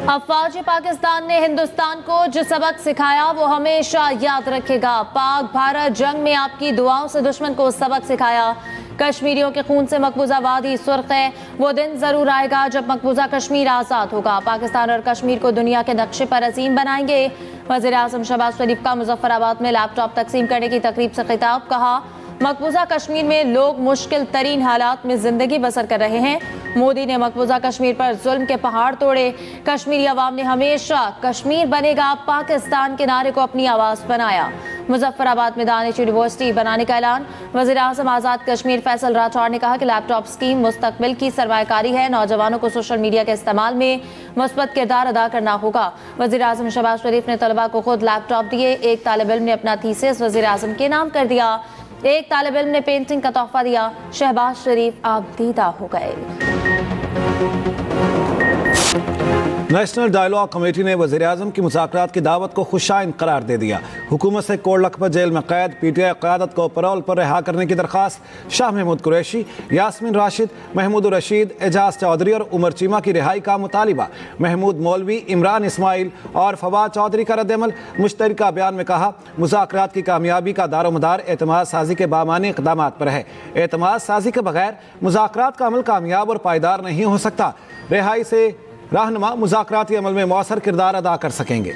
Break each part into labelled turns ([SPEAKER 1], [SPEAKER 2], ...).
[SPEAKER 1] अफवाज पाकिस्तान ने हिंदुस्तान को जो सबक सिखाया वो हमेशा याद रखेगा। पाक भारत जंग में आपकी दुआओं से दुश्मन को सबक सिखाया। कश्मीरियों के खून से मकबूजा वादी सुर्ख है, वो दिन जरूर आएगा जब मकबूजा कश्मीर आज़ाद होगा। पाकिस्तान और कश्मीर को दुनिया के नक्शे पर अजीम बनाएंगे। वज़ीर आज़म शहबाज शरीफ का मुजफ्फराबाद में लैपटॉप तकसीम करने की तकरीब से खिताब। कहा, मकबूजा कश्मीर में लोग मुश्किल तरीन हालात में जिंदगी बसर कर रहे हैं। मोदी ने मकबूजा कश्मीर पर जुल्म के पहाड़ तोड़े। कश्मीरी अवाम ने हमेशा कश्मीर बनेगा पाकिस्तान के नारे को अपनी आवाज बनाया। मुजफ्फराबाद में दानिश यूनिवर्सिटी बनाने का ऐलान। वज़ीर आज़म आज़ाद कश्मीर फैसल राठौर ने कहा कि लैपटॉप स्कीम मुस्तकबिल की सरमायाकारी है। नौजवानों को सोशल मीडिया के इस्तेमाल में मुस्बत किरदार अदा करना होगा। वज़ीर आज़म शहबाज शरीफ ने तलबा को खुद लैपटॉप दिए। एक तालिब इल्म ने अपना थीसिस वज़ीर आज़म के नाम कर दिया। एक तालिब इल्म ने पेंटिंग का तोहफा दिया। शहबाज शरीफ आबदीदा हो गए।
[SPEAKER 2] नेशनल डायलॉग कमेटी ने वज़ीर आज़म की मुज़ाकरात की दावत को खुशाइन करार दे दिया। हुकूमत से कोट लखपत जेल में कैद PTI क़यादत को पैरोल पर रिहा करने की दरख्वास्त। शाह महमूद कुरैशी, यास्मीन राशिद, महमूद रशीद, एजाज चौधरी और उमर चीमा की रिहाई का मुतालिबा। महमूद मौलवी, इमरान इस्माइल और फवाद चौधरी का रद्दअमल। मुश्तरका बयान में कहा, मुज़ाकरात की कामयाबी का दारोमदार एतमाद साजी के बामानी इक़दामात पर है। एतमाद साजी के बगैर मुज़ाकरात का अमल कामयाब और पायदार नहीं हो सकता। रिहाई से रहनुमा मुज़ाकराती अमल में मौसर किरदार अदा कर सकेंगे।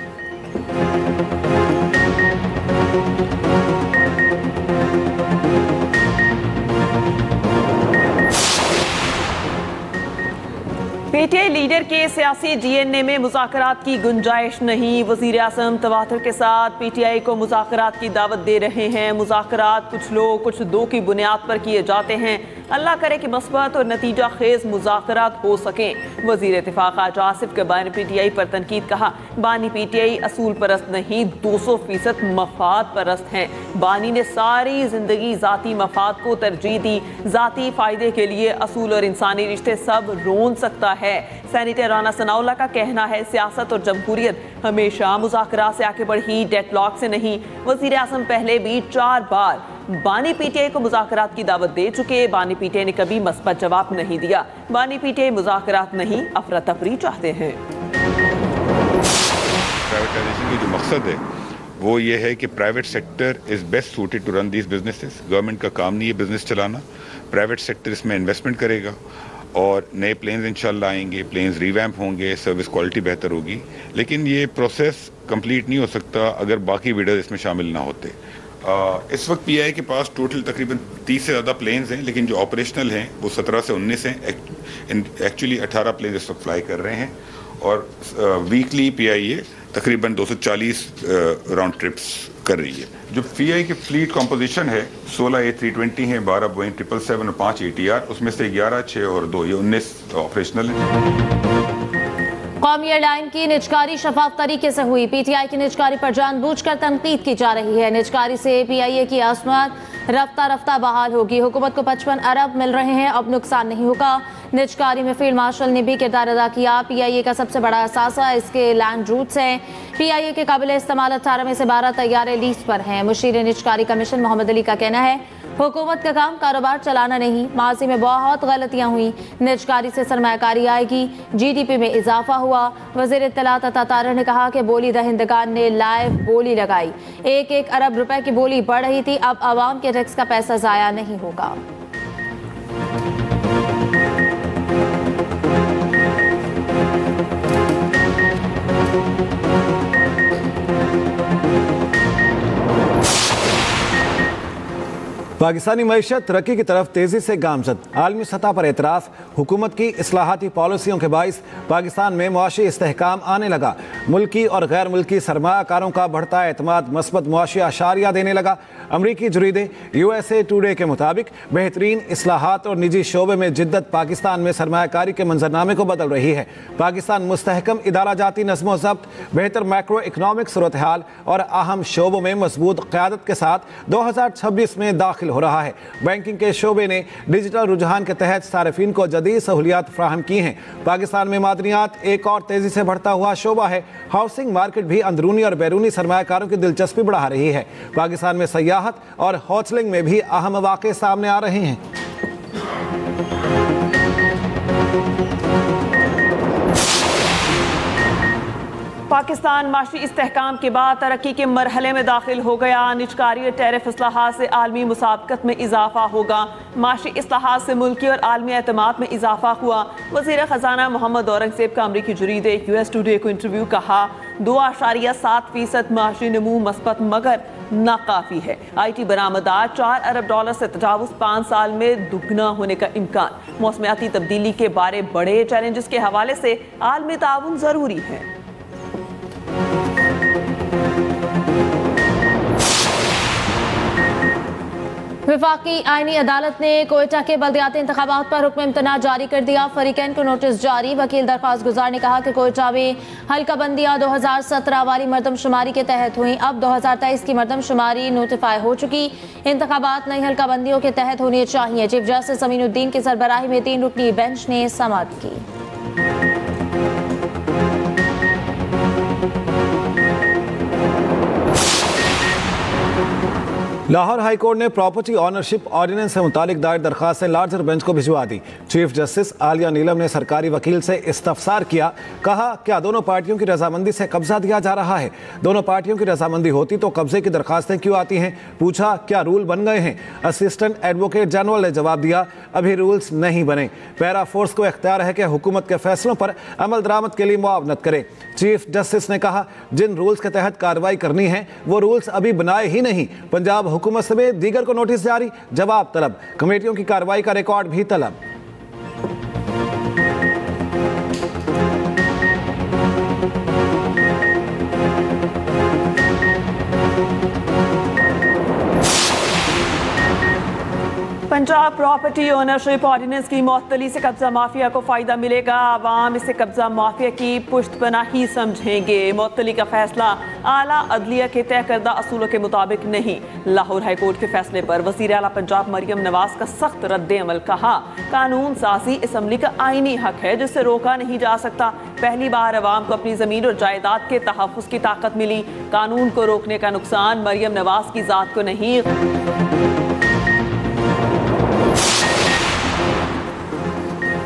[SPEAKER 3] PTI लीडर के सियासी DNA में मुज़ाकरात की गुंजाइश नहीं। वज़ीर आज़म तवातुर के साथ PTI को मुज़ाकरात की दावत दे रहे हैं। मुज़ाकरात कुछ लोग कुछ दो की बुनियाद पर किए जाते हैं। अल्लाह करे कि मस्बत और नतीजा खेज मुज़ाकरात हो सकें। वज़ीर इत्तेफ़ाक़ आज आसिफ के बानी PTI पर तनकीद। कहा, बानी PTI असूल परस्त नहीं 200% मफाद परस्त हैं। बानी ने सारी जिंदगी ज़ाती मफाद को तरजीह दी। ज़ाती फ़ायदे के लिए असूल और इंसानी रिश्ते सब रोन सकता है। सेनेटर राना सनाउल्लाह का कहना है, सियासत और जमहूरियत हमेशा मुज़ाकरात से आगे बढ़ी, डेडलॉक से नहीं। वज़ीर आज़म पहले भी 4 बार बानी PTI को मुज़ाकरात की दावत दे चुके। बानी PTI ने कभी मस्बत जवाब नहीं दिया। बानी PTI मुज़ाकरात नहीं, अफरा तफरी चाहते हैं।
[SPEAKER 4] प्राइवेटाइजेशन की जो मकसद है वो ये है कि private sector is best suited to run these businesses. Government का काम नहीं है बिजनेस चलाना। प्राइवेट सेक्टर इसमें इन्वेस्टमेंट करेगा और नए प्लेन्स इंशाल्लाह आएंगे, प्लेन्स रिवैम्प होंगे, सर्विस क्वालिटी बेहतर होगी। लेकिन ये प्रोसेस कंप्लीट नहीं हो सकता अगर बाकी बिडर इसमें शामिल ना होते। इस वक्त PI के पास टोटल तकरीबन 30 से ज़्यादा प्लेन्स हैं, लेकिन जो ऑपरेशनल हैं वो 17 से 19 हैं। एक्चुअली 18 प्लेन्स इस वक्त फ्लाई कर रहे हैं और वीकली PI तकरीबन 240 राउंड ट्रिप्स कर रही है। जो PI की फ्लीट कॉम्पोजिशन है 16 A320 हैं, 12 Boeing 777 और 5 ATR, उसमें से 11, 6 और 2 ये 19 ऑपरेशनल हैं।
[SPEAKER 1] कौमी एयरलाइन की निजकारी शफाफ तरीके से हुई। PTI की निजकारी पर जानबूझकर तनकीद की जा रही है। निजकारी से PIA की आसमात रफ्ता रफ्ता बहाल होगी। हुकूमत को 55 अरब मिल रहे हैं, अब नुकसान नहीं होगा। निजकारी में फील्ड मार्शल ने भी किरदार अदा किया। PIA का सबसे बड़ा असासा इसके लैंड रूट्स हैं। PIA के काबिल इस्तेमाल 18 में से 12 तैयारे लीज पर हैं। मुशीर निजकारी कमीशन मोहम्मद अली का कहना है, हुकूमत का काम कारोबार चलाना नहीं, माजी में बहुत गलतियां हुई। निजकारी से सरमायाकारी आएगी, GDP में इजाफा हुआ। वज़ीर इत्तलात अता तारह ने कहा कि बोली दहिंदगान ने लाइव बोली लगाई। 1-1 अरब रुपए की बोली बढ़ रही थी, अब आवाम के टैक्स का पैसा जाया नहीं होगा।
[SPEAKER 2] पाकिस्तानी मईशत तरक्की की तरफ तेजी से गामजद। आलमी सतह पर एतराफ़, हुकूमत की इस्लाहाती पॉलिसियों के बाइस पाकिस्तान में मुआशी इस्तेहकाम आने लगा। मुल्की और गैर मुल्की सरमायाकारों का बढ़ता एतमाद मस्बत मुआशी आशारिया देने लगा। अमरीकी जरीदे USA टुडे के मुताबिक बेहतरीन इस्लाहात और निजी शोबे में जिद्दत पाकिस्तान में सरमायाकारी के मंजरनामे को बदल रही है। पाकिस्तान मुस्तहकम इदारा जाती नज़्मो ज़ब्त, बेहतर मैक्रो इकनॉमिक सूरत हाल और अहम शोबों में मजबूत क़यादत के साथ 2026 में दाखिल हो रहा है। बैंकिंग के शोबे ने डिजिटल रुझान के तहत सार्फिन को जदीद सहूलियात फ्राहम की हैं। पाकिस्तान में मादनियात एक और तेजी से बढ़ता हुआ शोबा है। हाउसिंग मार्केट भी अंदरूनी और बैरूनी सरमायाकारों की दिलचस्पी बढ़ा रही है। पाकिस्तान में सयाहत और होटलिंग में भी अहम वाक़े सामने आ रहे हैं।
[SPEAKER 3] पाकिस्तान माशी इस्तेहकाम के बाद तरक्की के मरहले में दाखिल हो गया। निजकारी और टैरिफ इस्लाहात से आलमी मुसाबकत में इजाफा होगा। माशी इस्लाहात से मुल्की और आलमी एतमाद में इजाफा हुआ। वज़ीर ख़जाना मोहम्मद औरंगज़ेब का अमरीकी जरीदे US टुडे को इंटरव्यू कहा 2.7% माशी नमू मस्बत मगर नाकाफी है। IT बरामदात $4 अरब से तजावुज़ 5 साल में दुगना होने का इम्कान। मौसमियाती तब्दीली के बारे बड़े चैलेंजेस के हवाले से आलमी ताउन ज़रूरी है।
[SPEAKER 1] वफाकी आईनी अदालत ने कोयटा के बल्दियाती इंतखाबात पर हुक्म इम्तना जारी कर दिया। फरीकैन को नोटिस जारी। वकील दरख्वास्त गुजार ने कहा कि कोयटा में हल्का बंदियाँ 2017 वाली मरदमशुमारी के तहत हुई। अब 2023 की मरदमशुमारी नोटिफाई हो चुकी। इंतखाबात नई हल्का बंदियों के तहत होने चाहिए। चीफ जस्टिस अमीनुद्दीन की सरबराही में 3 रुकनी बेंच ने समाअत की।
[SPEAKER 2] लाहौर हाईकोर्ट ने प्रॉपर्टी ऑनरशिप ऑर्डिनेंस से मुतालिक दायर दरखास्तें लार्जर बेंच को भिजवा दी। चीफ जस्टिस आलिया नीलम ने सरकारी वकील से इस्तफसार किया। कहा क्या दोनों पार्टियों की रजामंदी से कब्जा दिया जा रहा है? दोनों पार्टियों की रजामंदी होती तो कब्जे की दरखास्तें क्यों आती हैं? पूछा क्या रूल बन गए हैं? असिस्टेंट एडवोकेट जनरल ने जवाब दिया अभी रूल्स नहीं बने। पैरा फोर्स को इख्तियार है कि हुकूमत के फैसलों पर अमल दरामद के लिए मुआवनत करे। चीफ जस्टिस ने कहा जिन रूल्स के तहत कार्रवाई करनी है वो रूल्स अभी बनाए ही नहीं। पंजाब हुकूमत समेत दीगर को नोटिस जारी, जवाब तलब। कमेटियों की कार्रवाई का रिकॉर्ड भी तलब।
[SPEAKER 3] पंजाब प्रॉपर्टी ओनरशिप ऑर्डिनेंस की मअतली से कब्जा माफिया को फायदा मिलेगा। आवाम इसे कब्जा माफिया की पुश्तपनाही समझेंगे। मअतली का फैसला आला अदलिया के तय करदा असूलों के मुताबिक नहीं। लाहौर हाईकोर्ट के फैसले पर वज़ीर आला पंजाब मरियम नवाज का सख्त रद्द अमल। कहा कानून साजी असम्बली का आईनी हक है जिससे रोका नहीं जा सकता। पहली बार अवाम को अपनी जमीन और जायदाद के तहफ़्फ़ुज़ की ताकत मिली। कानून को रोकने का नुकसान मरियम नवाज की जात को नहीं।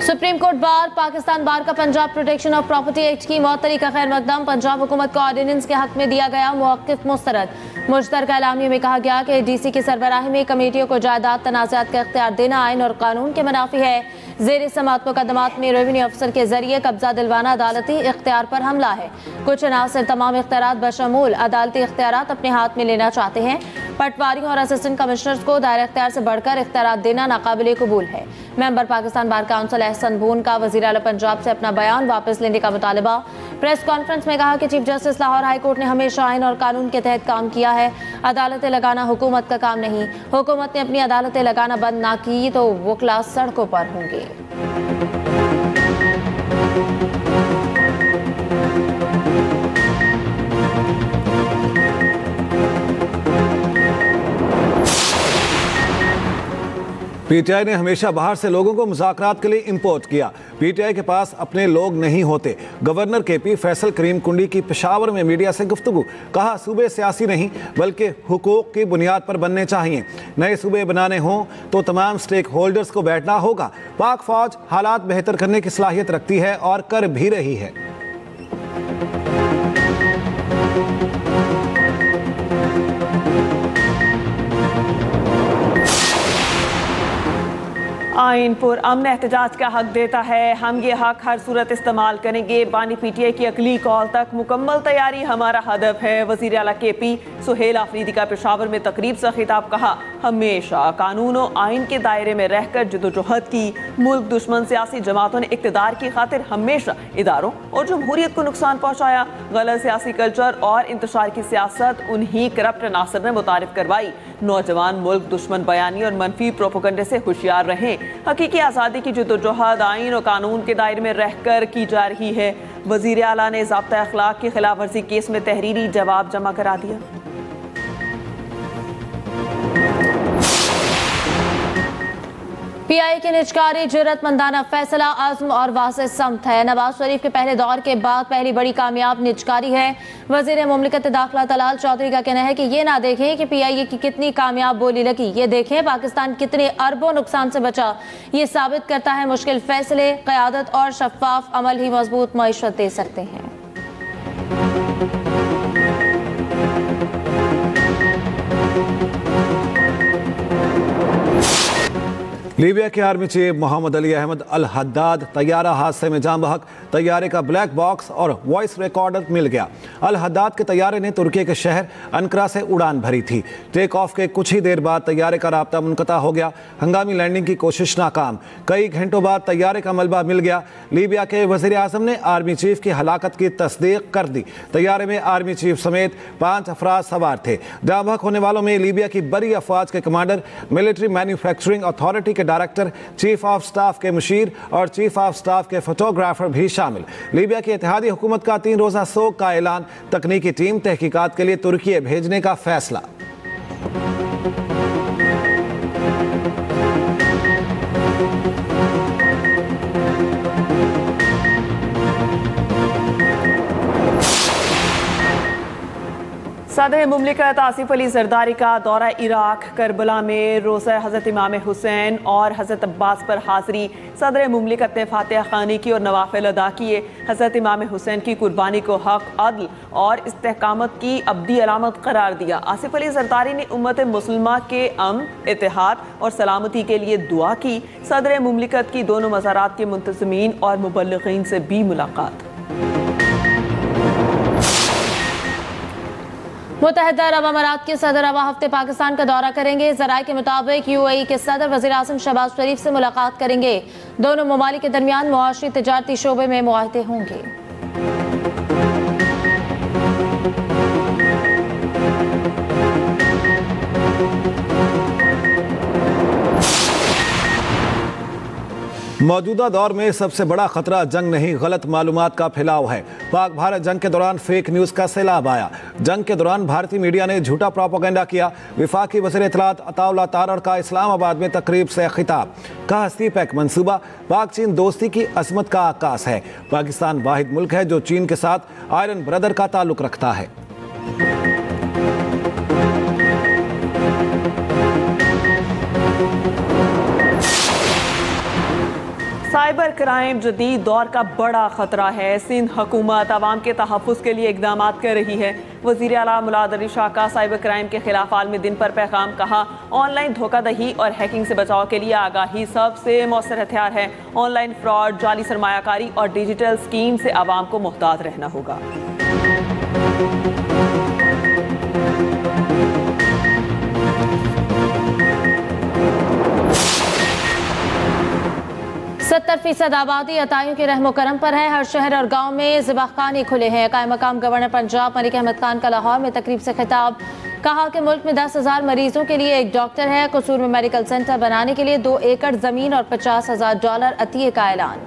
[SPEAKER 1] सुप्रीम कोर्ट बार पाकिस्तान बार का Punjab protection of property act की मअतली का खैर मकदम। पंजाब हुकूमत को ऑर्डिनेंस के हक में दिया गया मौक़िफ़ मुस्तरद। मुश्तरका एलामिया में कहा गया कि DC की सरबराही में कमेटियों को जायदाद तनाज़ात का इख्तियार देना आइन और कानून के मुनाफी है। ज़ेर समाअत मुकदमात में रेवेन्यू अफसर के जरिए कब्जा दिलवाना अदालती इख्तियार पर हमला है। कुछ अनासर तमाम इख्तियारात बशमूल अदालती इख्तियारात अपने हाथ में लेना चाहते हैं। पटवारियों और असिस्टेंट कमिश्नर्स को दायरा इख्तियार से बढ़कर इख्तियारात देना नाकाबिले कबूल है। Member Pakistan bar council Ahsan Boon का वज़ीर आला पंजाब से अपना बयान वापस लेने का मुतालबा। प्रेस कॉन्फ्रेंस में कहा कि चीफ जस्टिस लाहौर हाईकोर्ट ने हमेशा आइन और कानून के तहत काम किया है। अदालतें लगाना हुकूमत का काम नहीं। हुकूमत ने अपनी अदालतें लगाना बंद ना की तो वकला सड़कों पर होंगे।
[SPEAKER 2] PTI ने हमेशा बाहर से लोगों को मुज़ाकरात के लिए इंपोर्ट किया। PTI के पास अपने लोग नहीं होते। गवर्नर KP फैसल करीम कुंडी की पेशावर में मीडिया से गुफ्तगू। कहा सूबे सियासी नहीं बल्कि हुकूक की बुनियाद पर बनने चाहिए। नए सूबे बनाने हों तो तमाम स्टेक होल्डर्स को बैठना होगा। पाक फौज हालात बेहतर करने की सलाहियत रखती है और कर भी रही है।
[SPEAKER 3] आइन पर अमन एहतजाज का हक देता है। हम ये हक हर सूरत इस्तेमाल करेंगे। बानी PTI की अगली कॉल तक मुकम्मल तैयारी हमारा हदफ है। वज़ीर आला KP सुहेल आफरीदी का पेशावर में तकरीब से खिताब। कहा हमेशा कानून और आइन के दायरे में रहकर जदोजहद की। मुल्क दुश्मन सियासी जमातों ने इक़्तिदार की खातिर हमेशा इदारों और जमहूरियत को नुकसान पहुँचाया। गलत सियासी कल्चर और इंतशार की सियासत उन्हीं करप्ट अनासर ने मुतारिफ करवाई। नौजवान मुल्क दुश्मन बयानी और मनफी प्रोपोगंडे से होशियार रहें। हकीकी आज़ादी की जदोजहद आइन और कानून के दायरे में रहकर की जा रही है। वज़ीर आला ने ज़ाब्ता अखलाक की खिलाफ वर्जी केस में तहरीरी जवाब जमा करा दिया।
[SPEAKER 1] PI के निजकारी जुर्रतमंदाना फैसला आज़म और वाज़ेह समत है। नवाज शरीफ के पहले दौर के बाद पहली बड़ी कामयाब निजकारी है। वज़ीर मुमलिकत दाखिला तलाल चौधरी का कहना है कि ये ना देखें कि PI की कितनी कामयाब बोली लगी, ये देखें पाकिस्तान कितने अरबों नुकसान से बचा। ये साबित करता है मुश्किल फैसले, क़यादत और शफाफ अमल ही मजबूत मईशत दे सकते हैं।
[SPEAKER 2] लीबिया के आर्मी चीफ मोहम्मद अली अहमद अल हद्दाद तैयारा हादसे में जान बहक, तैयारे का ब्लैक बॉक्स और वॉइस रिकॉर्डर मिल गया। अल हद्दाद के तैयारे ने तुर्की के शहर अनकरा से उड़ान भरी थी। टेक ऑफ के कुछ ही देर बाद तैयारे का राब्ता मुनक़ता हो गया। हंगामी लैंडिंग की कोशिश नाकाम। कई घंटों बाद तैयारे का मलबा मिल गया। लीबिया के वज़ीर आज़म ने आर्मी चीफ की हलाकत की तस्दीक कर दी। तैयारे में आर्मी चीफ समेत 5 अफराद सवार थे। जान बहक होने वालों में लीबिया की बड़ी अफवाज के कमांडर, मिलिट्री मैन्युफैक्चरिंग अथॉरिटी के डायरेक्टर, चीफ ऑफ स्टाफ के मुशीर और चीफ ऑफ स्टाफ के फोटोग्राफर भी शामिल। लीबिया की इत्तेहादी हुकूमत का 3 रोज़ा सोग का ऐलान। तकनीकी टीम तहकीकात के लिए तुर्की भेजने का फैसला।
[SPEAKER 3] सदर मुमलिकत आसिफ अली जरदारी का दौरा इराक, करबला में रोज़ा हज़रत इमाम हुसैन और हज़रत अब्बास पर हाज़री। सदर मुमलिकत ने फातिहा ख़ानी की और नवाफिल अदा किए। हज़रत इमाम हुसैन की कुर्बानी को हक, अदल और इस्तेहकामत की अब्दी अलामत करार दिया। आसिफ अली जरदारी ने उम्मत मुस्लिमा के अमन, इत्तेहाद और सलामती के लिए दुआ की। सदर मुमलिकत की दोनों मज़ारात के मुंतज़मीन और मुबल्लिगीन से भी मुलाकात।
[SPEAKER 1] मुत्तहिदा अरब अमारात के सदर अवा हफ्ते पाकिस्तान का दौरा करेंगे। ज़राए के मुताबिक UAE के सदर वज़ीर आज़म शहबाज शरीफ से मुलाकात करेंगे। दोनों ममालिक के दरमियान मुआशरी तिजारती शोबे में मुआहदे होंगे।
[SPEAKER 2] मौजूदा दौर में सबसे बड़ा खतरा जंग नहीं, गलत मालूमात का फैलाव है। पाक भारत जंग के दौरान फेक न्यूज़ का सैलाब आया। जंग के दौरान भारतीय मीडिया ने झूठा प्रोपेगेंडा किया। वफाकी वज़ीर इत्तलात अताउल्लाह तारड़ का इस्लामाबाद में तकरीब से खिताब। कहा सीपैक मंसूबा पाक चीन दोस्ती की अजमत का आकाश है। पाकिस्तान वाहिद मुल्क है जो चीन के साथ आयरन ब्रदर का ताल्लुक रखता है।
[SPEAKER 3] साइबर क्राइम जदीद दौर का बड़ा खतरा है। सिंध हुकूमत आवाम के तहफ़्फ़ुज़ के लिए इक़दाम कर रही है। वज़ीर आला मुलाद अली शाह का साइबर क्राइम के खिलाफ आलमी दिन पर पैगाम। कहा ऑनलाइन धोखाधड़ी और हैकिंग से बचाव के लिए आगाही सबसे मौसर हथियार है। ऑनलाइन फ्रॉड, जाली सरमायाकारी और डिजिटल स्कीम से आवाम को मुहतात रहना होगा।
[SPEAKER 1] 70% आबादी अताइयों के रहमो करम पर है। हर शहर और गांव में ज़िबाख़ाने खुले हैं। कायम मकाम गवर्नर पंजाब मलिक अहमद खान का लाहौर में तकरीब से खिताब। कहा कि मुल्क में 10,000 मरीजों के लिए एक डॉक्टर है। कसूर में मेडिकल सेंटर बनाने के लिए 2 एकड़ ज़मीन और $50,000 अतिये का ऐलान।